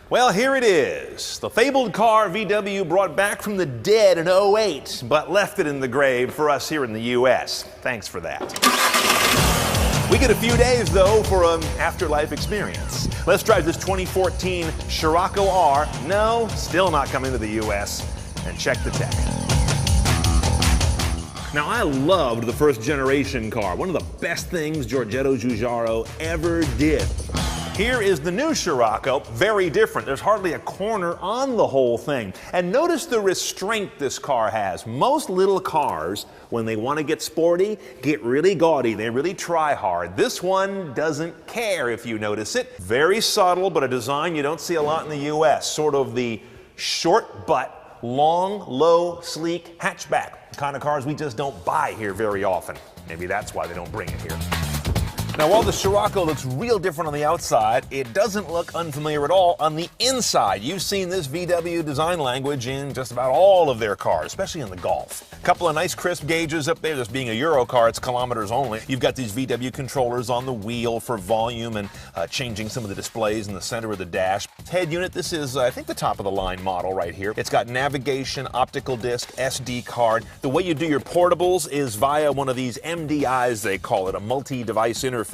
Well, here it is. The fabled car VW brought back from the dead in '08, but left it in the grave for us here in the U.S. Thanks for that. We get a few days, though, for an afterlife experience. Let's drive this 2014 Scirocco R. No, still not coming to the U.S. And check the tech. Now, I loved the first generation car. One of the best things Giorgetto Giugiaro ever did. Here is the new Scirocco, very different. There's hardly a corner on the whole thing. And notice the restraint this car has. Most little cars, when they want to get sporty, get really gaudy. They really try hard. This one doesn't care if you notice it. Very subtle, but a design you don't see a lot in the U.S. Sort of the short butt, long, low, sleek hatchback. The kind of cars we just don't buy here very often. Maybe that's why they don't bring it here. Now, while the Scirocco looks real different on the outside, it doesn't look unfamiliar at all on the inside. You've seen this VW design language in just about all of their cars, especially in the Golf. A couple of nice crisp gauges up there. This being a Euro car, it's kilometers only. You've got these VW controllers on the wheel for volume and changing some of the displays in the center of the dash. Head unit, this is, I think, the top of the line model right here. It's got navigation, optical disc, SD card. The way you do your portables is via one of these MDIs, they call it, a multi-device interface.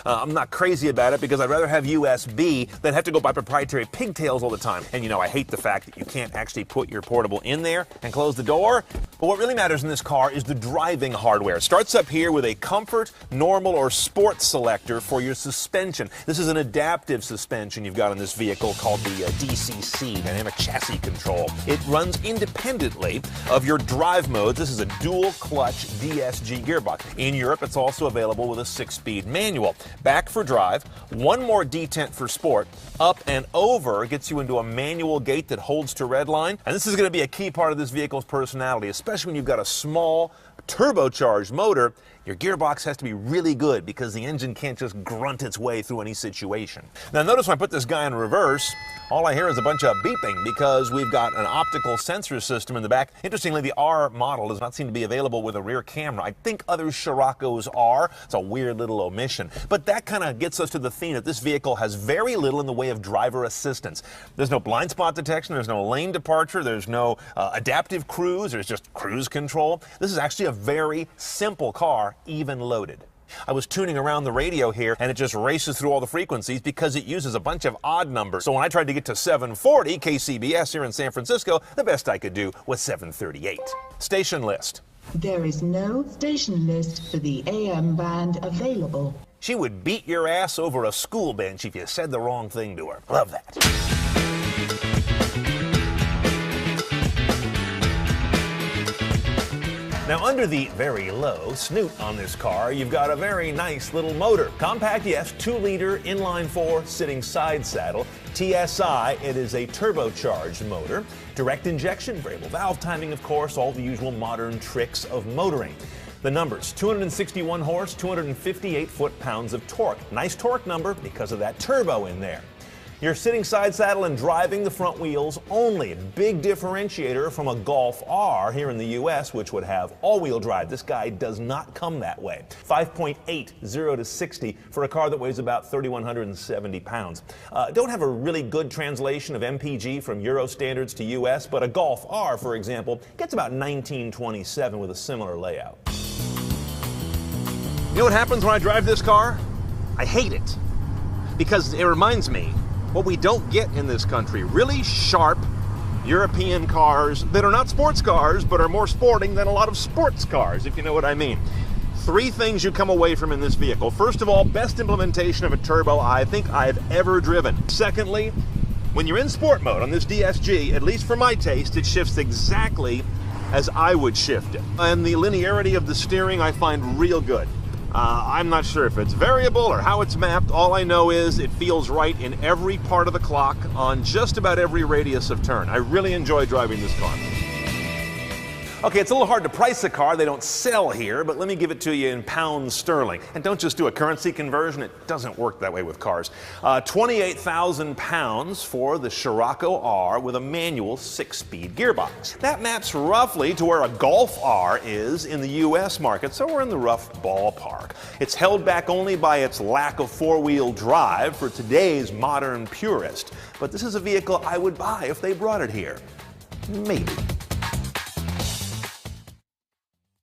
I'm not crazy about it because I'd rather have USB than have to go buy proprietary pigtails all the time. And you know, I hate the fact that you can't actually put your portable in there and close the door. But what really matters in this car is the driving hardware. It starts up here with a comfort, normal, or sport selector for your suspension. This is an adaptive suspension you've got in this vehicle called the DCC, Dynamic Chassis Control. It runs independently of your drive modes. This is a dual clutch DSG gearbox. In Europe, it's also available with a 6-speed manual. Back for drive, one more detent for sport, up and over gets you into a manual gate that holds to redline. And this is going to be a key part of this vehicle's personality, especially when you've got a small turbocharged motor. Your gearbox has to be really good because the engine can't just grunt its way through any situation. Now notice when I put this guy in reverse, all I hear is a bunch of beeping because we've got an optical sensor system in the back. Interestingly, the R model does not seem to be available with a rear camera. I think other Sciroccos are. It's a weird little omission. But that kind of gets us to the theme that this vehicle has very little in the way of driver assistance. There's no blind spot detection, there's no lane departure, there's no adaptive cruise, there's just cruise control. This is actually a very simple car, even loaded. I was tuning around the radio here and it just races through all the frequencies because it uses a bunch of odd numbers. So when I tried to get to 740 KCBS here in San Francisco, the best I could do was 738. Station list. There is no station list for the AM band available. She would beat your ass over a school bench if you said the wrong thing to her. Love that. Now, under the very low snoot on this car, you've got a very nice little motor. Compact, yes, 2-liter, inline-4, sitting side saddle. TSI, it is a turbocharged motor. Direct injection, variable valve timing, of course, all the usual modern tricks of motoring. The numbers, 261 horse, 258 foot-pounds of torque. Nice torque number because of that turbo in there. You're sitting side saddle and driving the front wheels only. Big differentiator from a Golf R here in the U.S., which would have all-wheel drive. This guy does not come that way. 5.8, 0 to 60 for a car that weighs about 3,170 pounds. Don't have a really good translation of MPG from Euro standards to U.S., but a Golf R, for example, gets about 1927 with a similar layout. You know what happens when I drive this car? I hate it. Because it reminds me what we don't get in this country. Really sharp European cars that are not sports cars, but are more sporting than a lot of sports cars, if you know what I mean. 3 things you come away from in this vehicle. First of all, best implementation of a turbo I think I've ever driven. Secondly, when you're in sport mode on this DSG, at least for my taste, it shifts exactly as I would shift it. And the linearity of the steering I find real good. I'm not sure if it's variable or how it's mapped. All I know is it feels right in every part of the clock on just about every radius of turn. I really enjoy driving this car. Okay, it's a little hard to price a car. They don't sell here, but let me give it to you in pounds sterling. And don't just do a currency conversion. It doesn't work that way with cars. 28,000 pounds for the Scirocco R with a manual 6-speed gearbox. That maps roughly to where a Golf R is in the U.S. market, so we're in the rough ballpark. It's held back only by its lack of four-wheel drive for today's modern purist. But this is a vehicle I would buy if they brought it here. Maybe.